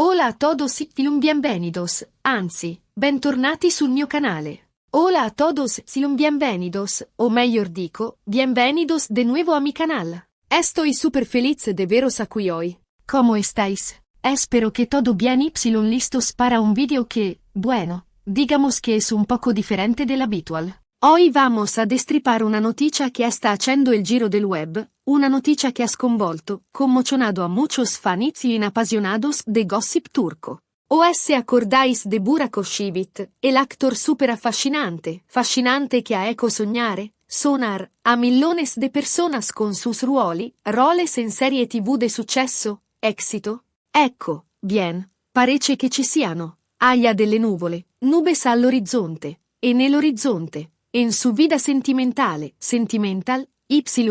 Hola a todos y bienvenidos, anzi, bentornati sul mio canale. Hola a todos y bienvenidos, o mejor dico, bienvenidos de nuevo a mi canal. Estoy super feliz de veros aquí hoy. ¿Cómo estáis? Espero que todo bien y listos para un video que, bueno, digamos que es un poco diferente del habitual. Hoy vamos a destripar una noticia que está haciendo el giro del web, una noticia que ha sconvolto, conmocionado a muchos fans y apasionados de gossip turco. ¿Os acordáis de Burak Özçivit, el actor super fascinante que ha hecho sonar a millones de personas con sus roles en serie TV de successo, éxito? Ecco, bien, parece che ci siano, aglia delle nubes all'orizzonte, e nell'orizzonte, en su vida sentimental,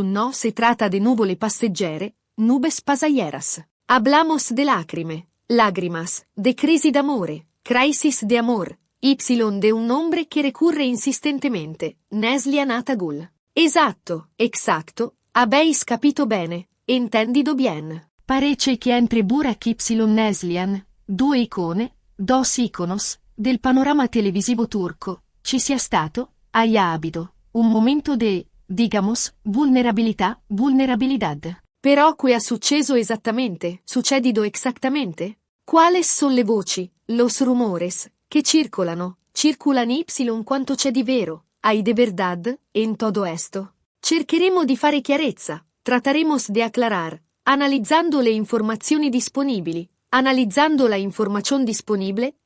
no se trata de nuvole passeggere, nubes pasajeras. Hablamos de lágrimas, de crisis d'amore, crisis de amor, de un nombre que recurre insistentemente, Neslihan Atagul. Exacto, habéis capito bene, entendido bien. Parece che entre Burak y Neslihan, due icone, dos iconos, del panorama televisivo turco, ci sia stato, haya habido, un momento de, digamos, vulnerabilidad. Però ¿qué ha successo sucedido exactamente? ¿Cuáles son le voci, los rumores, que circulan y quanto c'è di vero, hay de verdad, en todo esto? Cercheremo di fare chiarezza, trataremos de aclarar, analizzando le informazioni disponibili, analizzando la información disponible,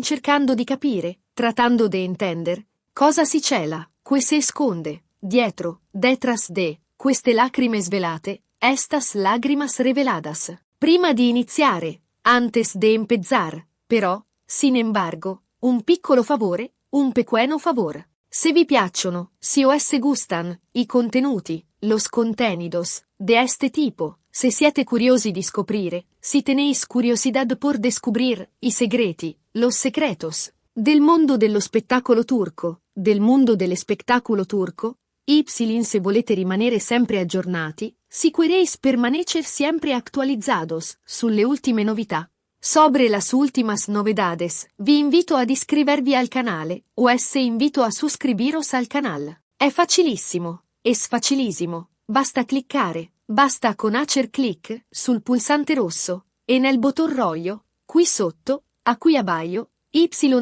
cercando di capire, tratando de entender, cosa si cela, que se esconde, detrás de, queste lacrime svelate, estas lágrimas reveladas. Prima di iniziare, antes de empezar, però, sin embargo, un piccolo favore, un pequeño favor. Se vi piacciono, si os gustan, i contenuti, los contenidos, de este tipo, se siete curiosi di scoprire, si tenéis curiosidad por descubrir, i segreti, los secretos, del mondo dello spettacolo turco, del mondo dell'espettacolo turco, se volete rimanere sempre aggiornati, si queréis permanecer siempre actualizados sulle ultime novità. Sobre las últimas novedades, vi invito ad iscrivervi al canale, os invito a suscribiros al canal. È facilissimo, es facilissimo, basta cliccare, basta con hacer clic, sul pulsante rosso, e nel botón rojo, qui sotto, a cui abbaio,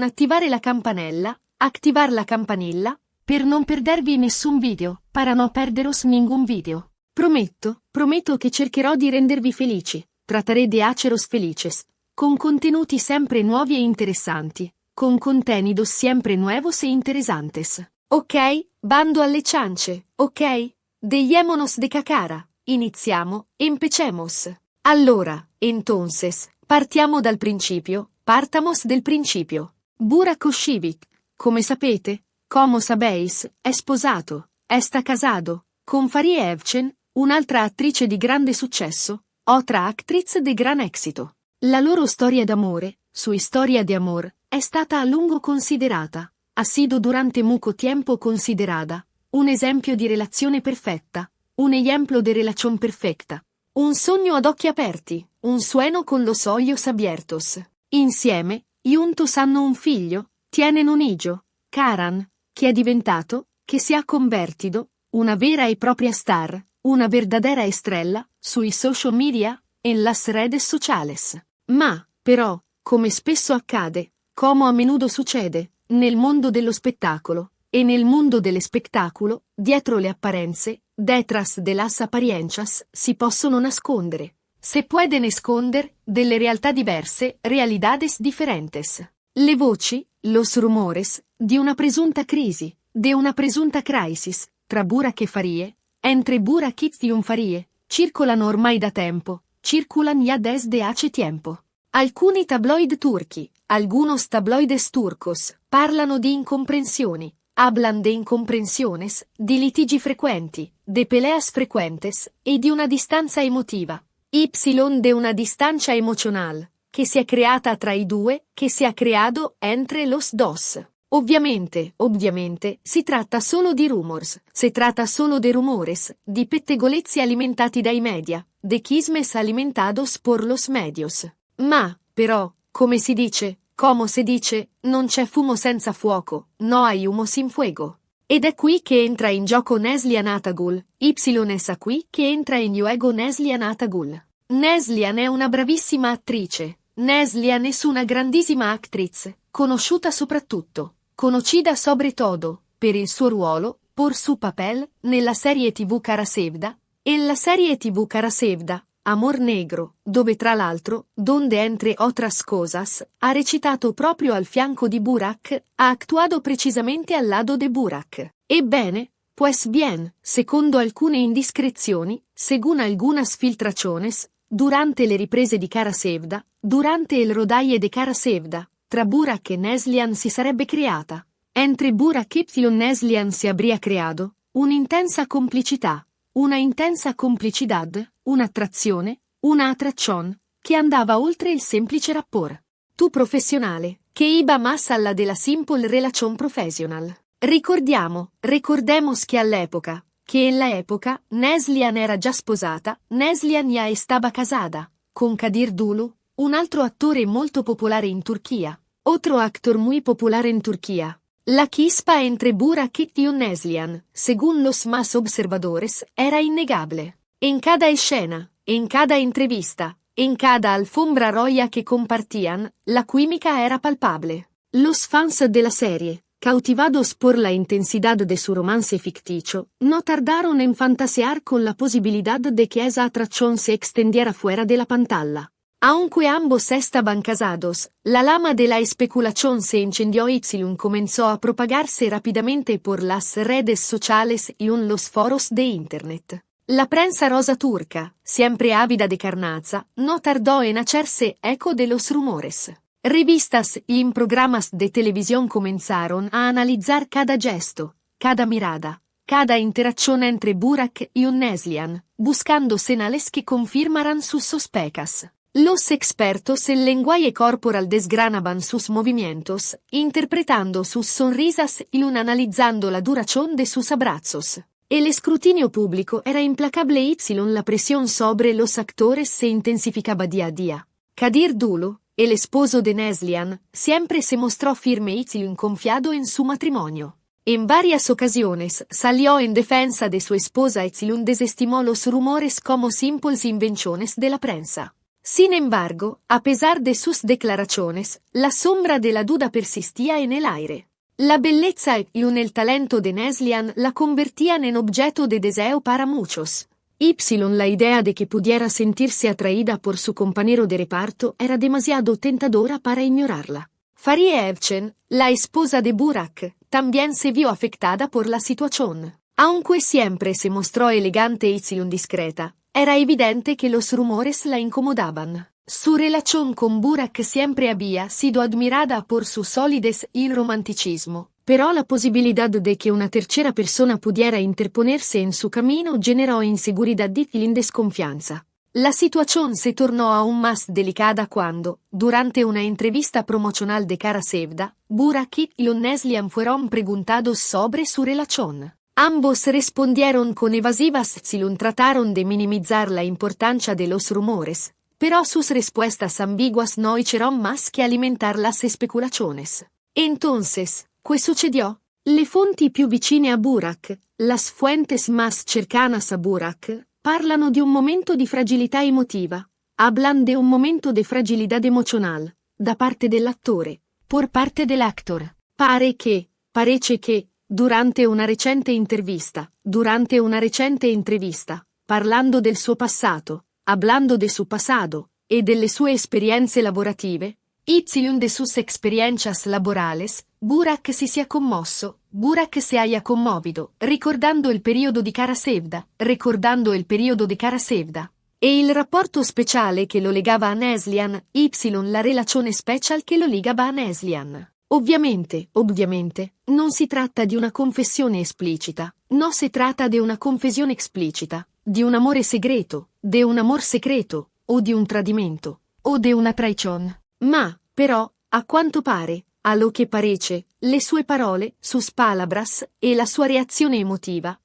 attivare la campanella, activar la campanilla, per non perdervi nessun video, para no perderos ningún video. Prometto che cercherò di rendervi felici, trataré de haceros felices, con contenuti sempre nuovi e interessanti, con contenidos siempre nuevos e interesantes. Ok, bando alle ciance, ok? Dejémonos de cacara, iniziamo, empecemos. Allora, entonces, partamos del principio. Burak Özçivit, come sapete, como sabéis, è sposato, está casado, con Fariye Evcen, un'altra attrice di grande successo, otra actriz de gran éxito. La loro storia d'amore, su historia de amor, è stata a lungo considerata, ha sido durante mucho tiempo considerada, un esempio di relazione perfetta, un ejemplo de relación perfecta, un sogno ad occhi aperti, un sueño con los ojos abiertos. Insieme, juntos hanno un figlio, tienen un hijo, Karan, che è diventato, che si ha convertido, una vera e propria star, una verdadera estrella, sui social media, en las redes sociales. Ma, però, come spesso accade, como a menudo succede, nel mondo dello spettacolo, e nel mondo dell'espettacolo, dietro le apparenze, detrás de las apariencias, si possono nascondere. Se pueden esconder, delle realtà diverse, realidades diferentes. Le voci, los rumores, di una presunta crisi, de una presunta crisis, tra Burak e Fariye, entre Burak y Fariye, circolano ormai da tempo, circulan ya desde hace tiempo. Alcuni tabloid turchi, algunos tabloides turcos, parlano di incomprensioni, hablan de incomprensiones, di litigi frequenti, de peleas frecuentes, e di una distanza emotiva. De una distancia emocional, che si è creata tra i due, che si ha creado entre los dos. Ovviamente, si tratta solo di rumors, si tratta solo de rumores, di pettegolezzi alimentati dai media, de chismes alimentados por los medios. Ma, Però, come si dice, non c'è fumo senza fuoco, no hay humo sin fuego. Ed è qui che entra in gioco Neslihan Atagul, è qui che entra in juego Neslihan Atagul. Neslihan è una bravissima attrice. Neslihan es una grandissima actriz, conosciuta soprattutto, conocida sobre todo, per il suo ruolo, por su papel, nella serie TV Cara Sevda, e la serie TV Cara Sevda, Amor Negro, dove tra l'altro, donde entre otras cosas, ha recitato proprio al fianco di Burak, ha actuado precisamente al lado de Burak. Ebbene, pues bien, secondo alcune indiscrezioni, según algunas filtraciones, durante le riprese di Cara Sevda, durante il rodaje de Cara Sevda, tra Burak e Neslihan si sarebbe creata, entre Burak y Neslihan si habría creado, un'intensa complicità, una intensa complicidad, un'attrazione, una attracción, che andava oltre il semplice rapport. Tu professionale, che iba más alla della simple relación professional. Recordemos che all'epoca, che en la época, Neslihan era già sposata, Neslihan ya estaba casada, con Kadir Dulu, un altro attore molto popolare in Turchia. Otro actor muy popular en Turquía. La chispa entre Burak y Neslihan, según los más observadores, era innegable. En cada escena, en cada entrevista, en cada alfombra roja que compartían, la química era palpable. Los fans de la serie, cautivados por la intensidad de su romance ficticio, no tardaron en fantasear con la posibilidad de que esa atracción se extendiera fuera de la pantalla. Aunque ambos estaban casados, la lama de la especulación se incendió y comenzó a propagarse rápidamente por las redes sociales y en los foros de Internet. La prensa rosa turca, siempre ávida de carnaza, no tardó en hacerse eco de los rumores. Revistas y programas de televisión comenzaron a analizar cada gesto, cada mirada, cada interacción entre Burak y Neslihan, buscando señales que confirmaran sus sospechas. Los expertos en lenguaje corporal desgranaban sus movimientos, interpretando sus sonrisas y analizando la duración de sus abrazos. El escrutinio público era implacable y la presión sobre los actores se intensificaba día a día. Kadir Dulu, el esposo de Neslihan, siempre se mostró firme y confiado en su matrimonio. En varias ocasiones salió en defensa de su esposa y desestimó los rumores como simples invenciones de la prensa. Sin embargo, a pesar de sus declaraciones, la sombra de la duda persistía en el aire. La belleza y el talento de Neslihan la convertían en objeto de deseo para muchos. La idea de que pudiera sentirse atraída por su compañero de reparto era demasiado tentadora para ignorarla. Fariye Evcen, la esposa de Burak, también se vio afectada por la situación. Aunque siempre se mostró elegante y discreta, era evidente que los rumores la incomodaban. Su relación con Burak siempre había sido admirada por su solidez y romanticismo, pero la posibilidad de que una tercera persona pudiera interponerse en su camino generó inseguridad y desconfianza. La situación se tornó aún más delicada cuando, durante una entrevista promocional de Cara Sevda, Burak y Neslihan fueron preguntados sobre su relación. Ambos respondieron con evasivas y trataron de minimizar la importancia de los rumores, pero sus respuestas ambiguas no hicieron más que alimentar las especulaciones. Entonces, ¿qué sucedió? Le fonti più vicine a Burak, las fuentes más cercanas a Burak, parlano di un momento di fragilità emotiva, hablan de un momento de fragilidad emocional, da parte dell'attore, por parte dell'actor. Parece che, durante una recente intervista, parlando del suo passato, hablando de su pasado, e delle sue esperienze lavorative, de sus experiencias laborales, Burak si sia commosso, Burak se haya conmovido, ricordando il periodo di Cara Sevda, e il rapporto speciale che lo legava a Neslihan, la relazione special che lo ligaba a Neslihan. Ovviamente, non si tratta di una confessione esplicita, no se trata de una confesión explícita, di un amore segreto, de un amor secreto, o di un tradimento, o de una traición. Ma, però, a quanto pare, a lo che parece, le sue parole, sus palabras, e la sua reazione emotiva,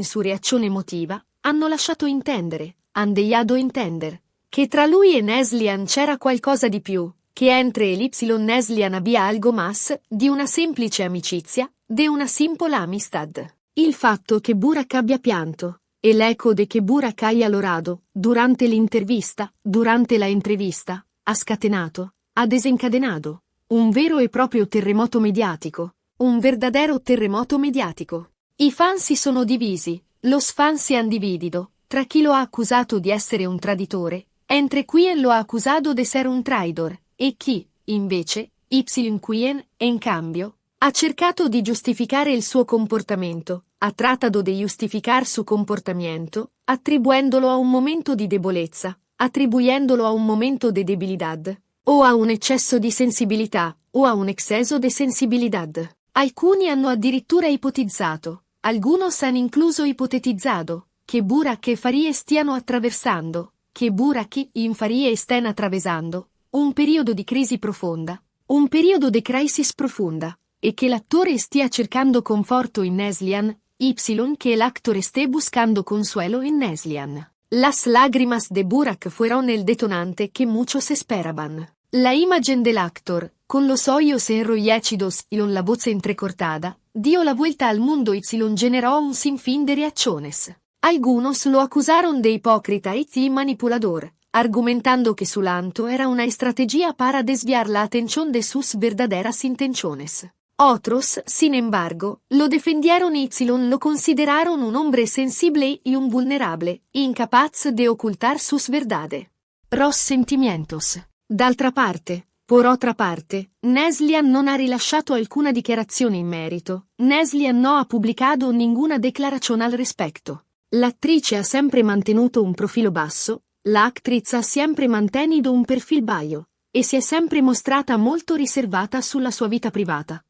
su reazione emotiva, hanno lasciato intendere, han dejado entender, che tra lui e Neslian c'era qualcosa di più, che entre el Y Neslian había algo más, di una semplice amicizia, de una simple amistad. Il fatto che Burak abbia pianto, e l'eco de che Burak haya llorado, durante durante la entrevista, ha scatenato, ha desencadenato, un vero e proprio terremoto mediatico, un verdadero terremoto mediatico. I fan si sono divisi, los fans se han dividido, tra chi lo ha accusato di essere un traditore, entre quien lo ha accusato de ser un traidor, e chi, invece, quien, en cambio, ha cercato di giustificare il suo comportamento, ha trattato di giustificar su comportamiento, attribuendolo a un momento di debolezza, attribuyendolo a un momento de debilidad, o a un eccesso di sensibilità, o a un exceso de sensibilidad. Alcuni hanno addirittura ipotizzato, algunos han incluso hipotetizzato, che Burak e Farie stiano attraversando, che Burak in Farie sten attraversando, un periodo di crisi profonda, un periodo de crisis profunda, e che l'attore stia cercando conforto in Neslian, che el actor esté buscando consuelo en Neslian. Las lágrimas de Burak fueron el detonante que muchos esperaban. La imagen del actor, con los ojos enrollecidos y la voz entrecortada, dio la vuelta al mundo y generó un sinfín de reacciones. Algunos lo acusaron de hipócrita y manipulador, argumentando que su llanto era una estrategia para desviar la atención de sus verdaderas intenciones. Otros, sin embargo, lo defendieron y lo consideraron un hombre sensible y un vulnerable, incapaz de ocultar sus verdades. Los sentimientos. D'altra parte, por otra parte, Neslian non ha rilasciato alcuna dichiarazione in merito, Neslian no ha pubblicato ninguna declarazione al respecto. L'attrice ha sempre mantenuto un profilo basso, l'actrice ha sempre mantenuto un perfil bajo, e si è sempre mostrata molto riservata sulla sua vita privata.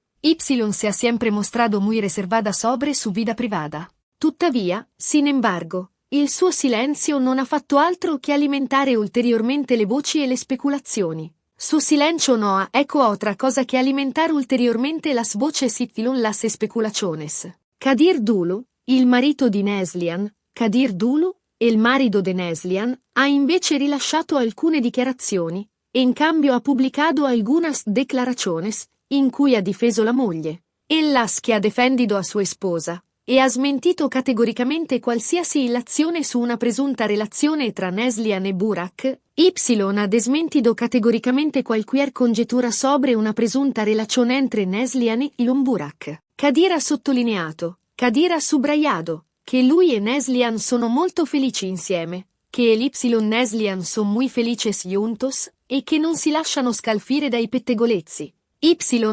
Se ha sempre mostrato muy reservada sobre su vida privada. Tuttavia, sin embargo, il suo silenzio non ha fatto altro che alimentare ulteriormente le voci e le speculazioni. Su silenzio no ha ecco otra cosa che alimentar ulteriormente las voces y las especulaciones. Kadir Dulu, il marito di Neslian, Kadir Dulu, il marito de Neslian, ha invece rilasciato alcune dichiarazioni, e in cambio ha pubblicato algunas declaraciones, in cui ha difeso la moglie, ellas che ha defendido a sua esposa, e ha smentito categoricamente qualsiasi illazione su una presunta relazione tra Neslian e Burak. Ha desmentido categoricamente qualquier congettura sobre una presunta relazione entre Neslian e Burak. Kadir ha sottolineato, Kadir ha subrayato, che lui e Neslian sono molto felici insieme, che el Neslian son muy felices juntos, e che non si lasciano scalfire dai pettegolezzi.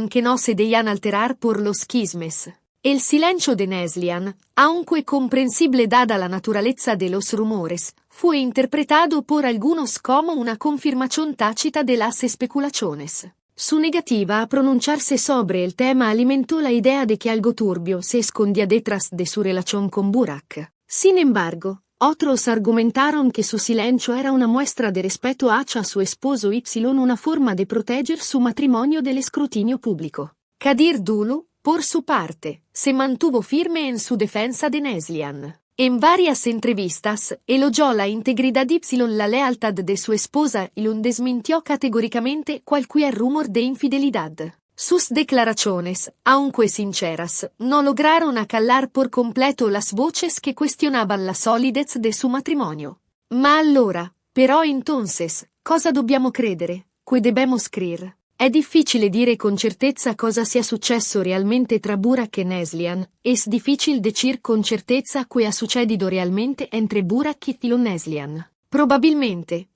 Que no se dejan alterar por los chismes. El silencio de Neslian, aunque comprensible dada la naturaleza de los rumores, fue interpretado por algunos como una confirmación tácita de las especulaciones. Su negativa a pronunciarse sobre el tema alimentó la idea de que algo turbio se escondía detrás de su relación con Burak. Sin embargo, otros argumentaron que su silencio era una muestra de respeto hacia su esposo una forma de proteger su matrimonio del escrutinio público. Kadir Dulu, por su parte, se mantuvo firme en su defensa de Neslian. En varias entrevistas, elogiò la integridad la lealtad de su esposa y desmintió categóricamente cualquier rumor de infidelidad. Sus declaraciones, aunque sinceras, no lograron acallar por completo las voces que cuestionaban la solidez de su matrimonio. Ma allora, però entonces, cosa dobbiamo credere? Que debemos creer? È difficile dire con certezza cosa sia successo realmente tra Burak e Neslian, es difícil decir con certezza que ha sucedido realmente entre Burak y Neslian. Probabilmente,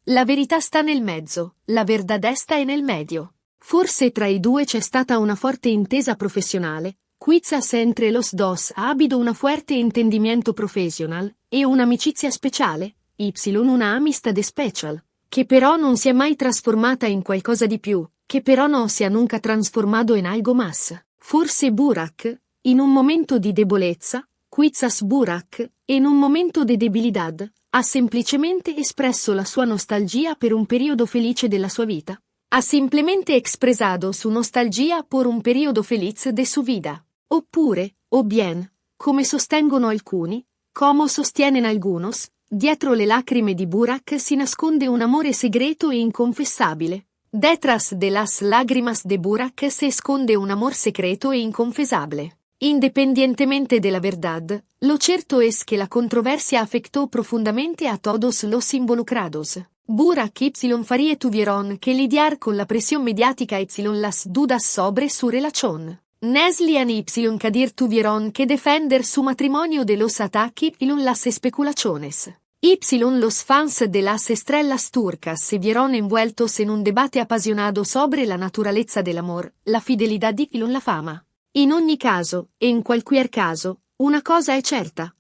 la verità sta nel mezzo, la verdad está en el medio. Forse tra i due c'è stata una forte intesa professionale, quizás entre los dos ha habido una fuerte entendimiento profesional, e un'amicizia speciale, una amistad special, che però non si è mai trasformata in qualcosa di più, che però no se ha nunca transformado en algo más. Forse Burak, in un momento di debolezza, quizás Burak, in un momento de debilidad, ha semplicemente espresso la sua nostalgia per un periodo felice della sua vita. Ha simplemente expresado su nostalgia por un periodo feliz de su vida. Oppure, o bien, come sostengono alcuni, como sostienen algunos, Dietro le lacrime di Burak si nasconde un amore segreto e inconfessabile. Detrás de las lágrimas de Burak se esconde un amor secreto e inconfesable. Independientemente de la verdad, lo cierto es que la controversia afectó profundamente a todos los involucrados. Burak y Farie tuvieron que lidiar con la presión mediática y las dudas sobre su relación. Neslihan y Kadir tuvieron que defender su matrimonio de los ataques y las especulaciones. Los fans de las estrellas turcas se vieron envueltos en un debate apasionado sobre la naturaleza del amor, la fidelidad y la fama. In ogni caso, e in qualquier caso, una cosa è certa,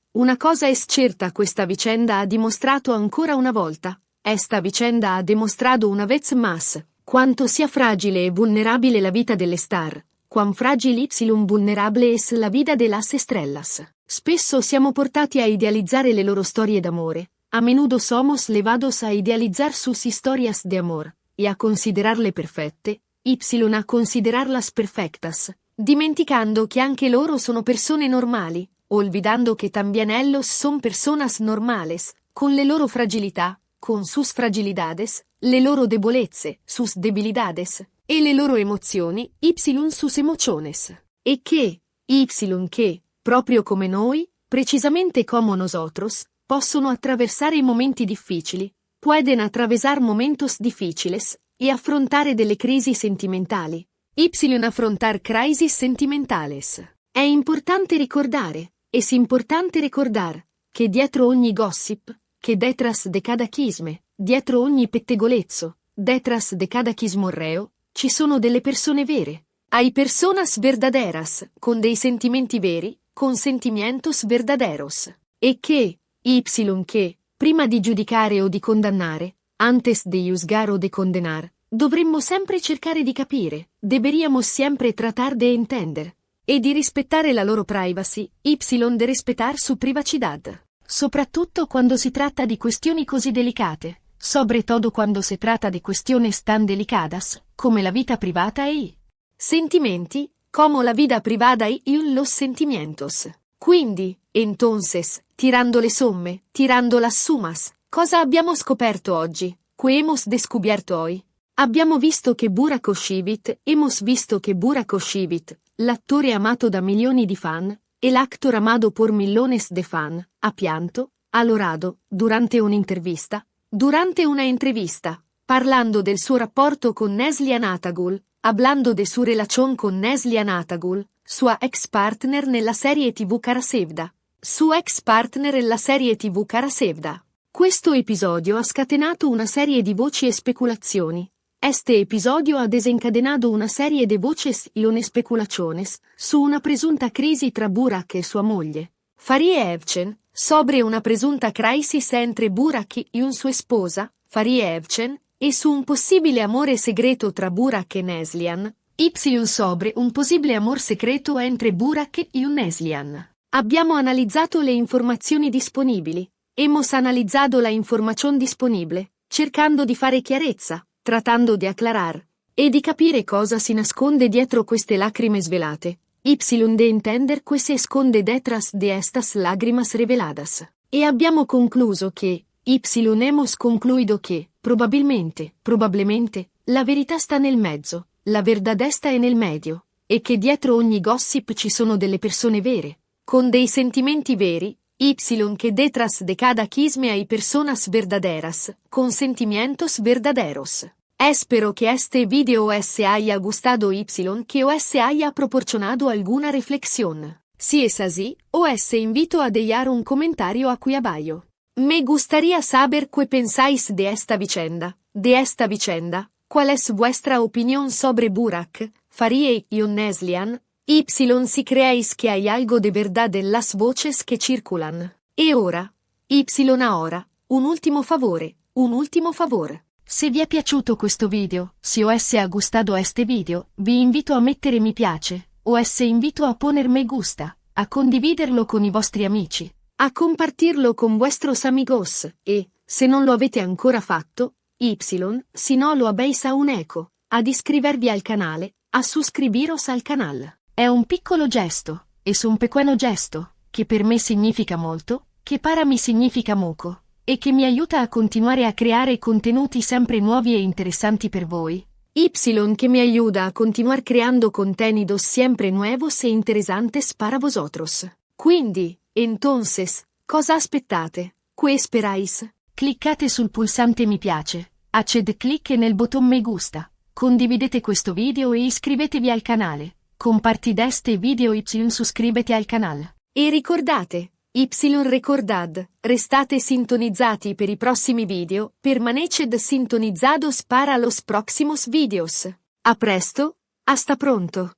questa vicenda ha dimostrato ancora una volta, esta vicenda ha demostrato una vez más, quanto sia fragile e vulnerabile la vita delle star, cuán frágil y vulnerable es la vida de las estrellas. Spesso siamo portati a idealizzare le loro storie d'amore, a menudo somos levados a idealizar sus historias de amor, y a considerarle perfette, a considerarlas perfectas, dimenticando que anche loro sono persone normali, olvidando que también ellos son personas normales, con le loro fragilità, con sus fragilidades, le loro debolezze, sus debilidades, e le loro emozioni, sus emociones. E che, proprio come noi, precisamente como nosotros, possono attraversare momenti difficili, pueden atravesar momentos difíciles, e affrontare delle crisi sentimentali. Affrontar crisis sentimentales. È importante ricordare, es importante recordar, che dietro ogni gossip, che detrás de cada chisme, dietro ogni pettegolezzo, detrás de cada chismorreo, ci sono delle persone vere. Hay personas verdaderas, con dei sentimenti veri, con sentimientos verdaderos. E che, prima di giudicare o di condannare, antes de juzgar o de condenar, dovremmo sempre cercare di capire, deberíamos siempre tratar de entender, e di rispettare la loro privacy, de respetar su privacidad. Soprattutto quando si tratta di questioni così delicate, sobre todo quando se trata de cuestiones tan delicadas, come la vita privata e i sentimenti, como la vida privada y los sentimientos. Quindi, entonces, tirando le somme, tirando las sumas, cosa abbiamo scoperto oggi? Que hemos descubierto hoy? Abbiamo visto che Burak Özçivit, l'attore amato da milioni di fan, e l'actor amado por millones de fan, ha pianto, ha llorato, durante una entrevista, parlando del suo rapporto con Neslihan Atagul, hablando de su relación con Neslihan Atagul, sua ex partner nella serie TV Kara Sevda. Questo episodio ha scatenato una serie di voci e speculazioni. Este episodio ha desencadenato una serie de voces y especulaciones su una presunta crisi tra Burak e sua moglie. Farie Evcen, sobre una presunta crisis entre Burak y sua sposa, Farie Evcen, e su un possibile amore segreto tra Burak e Neslihan, sobre un possibile amor segreto entre Burak y Neslihan. Abbiamo analizzato le informazioni disponibili. Hemos analizzato la informazione disponibile, cercando di fare chiarezza, tratando di aclarar, e di capire cosa si nasconde dietro queste lacrime svelate, de entender que se esconde detrás de estas lágrimas reveladas. E abbiamo concluso che, hemos concluido che, probabilmente, la verità sta nel mezzo, la verdad sta nel medio, e che dietro ogni gossip ci sono delle persone vere, con dei sentimenti veri, que detrás de cada chisme hay personas verdaderas, con sentimientos verdaderos. Espero que este video os haya gustado que os haya proporcionado alguna reflexión. Si es así, os invito a dejar un comentario aquí abajo. Me gustaría saber qué pensáis de esta vicenda. ¿Cuál es vuestra opinión sobre Burak, Farie y Neslihan? Si creéis que hay algo de verdad en las voces que circulan. E ora, ahora, un ultimo favore. Se vi è piaciuto questo video, se os ha gustato este video, vi invito a mettere mi piace, os invito a poner me gusta, a condividerlo con i vostri amici, a compartirlo con vuestros amigos, e, se non lo avete ancora fatto, si no lo habéis aún hecho, ad iscrivervi al canale, a suscribiros al canal. È un piccolo gesto, es un pequeño gesto, che per me significa molto, che para mi significa moco, e che mi aiuta a continuare a creare contenuti sempre nuovi e interessanti per voi. Y que me ayuda a continuar creando contenidos siempre nuevos e interesantes para vosotros. Quindi, entonces, cosa aspettate? ¿Qué esperáis? Cliccate sul pulsante mi piace, haced clic nel botón me gusta, condividete questo video e iscrivetevi al canale, compartid este video y suscríbete al canal. E ricordate, recordad, restate sintonizzati per i prossimi video, permaneced sintonizados para los próximos videos. A presto, hasta pronto.